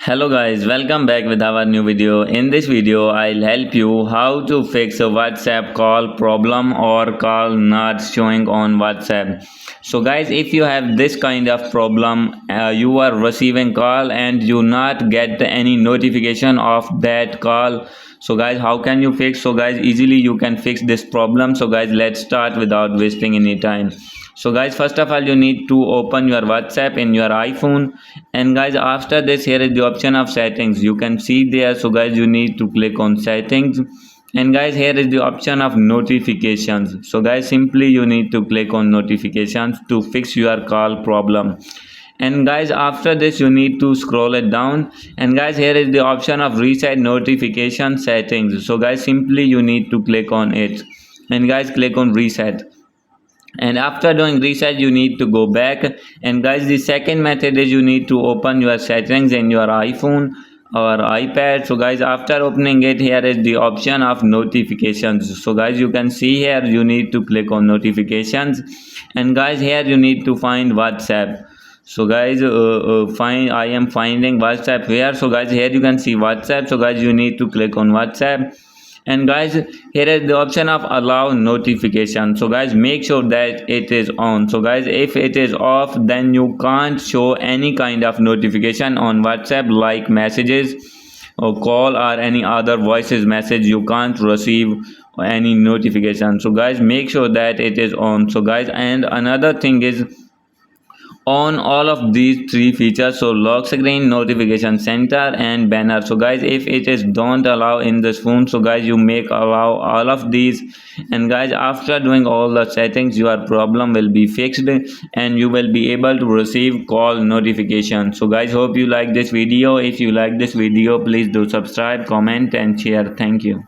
Hello guys, welcome back with our new video. In this video, I'll help you how to fix a WhatsApp call problem or call not showing on WhatsApp. So guys, if you have this kind of problem, you are receiving call and you not get any notification of that call. So guys, how can you fix? So guys, easily you can fix this problem. So guys, let's start without wasting any time. So guys, first of all, you need to open your WhatsApp in your iPhone, and guys, after this, here is the option of settings. You can see there. So guys, you need to click on settings, and guys, here is the option of notifications. So guys, simply you need to click on notifications to fix your call problem. And guys, after this you need to scroll it down, and guys, here is the option of reset notification settings. So guys, simply you need to click on it, and guys, click on reset. And after doing reset, you need to go back. And guys, the second method is you need to open your settings in your iPhone or iPad. So guys, after opening it, here is the option of notifications. So guys, you can see here you need to click on notifications, and guys, here you need to find WhatsApp. So guys, I am finding WhatsApp here. So guys, here you can see WhatsApp. So guys, you need to click on WhatsApp, and guys, here is the option of allow notification. So guys, make sure that it is on. So guys, if it is off, then you can't show any kind of notification on WhatsApp, like messages or call or any other voices message. You can't receive any notification. So guys, make sure that it is on. So guys, and another thing is on all of these three features, so lock screen, notification center, and banner. So guys, if it is don't allow in this phone, so guys, you make allow all of these. And guys, after doing all the settings, your problem will be fixed and you will be able to receive call notification. So guys, hope you like this video. If you like this video, please do subscribe, comment, and share. Thank you.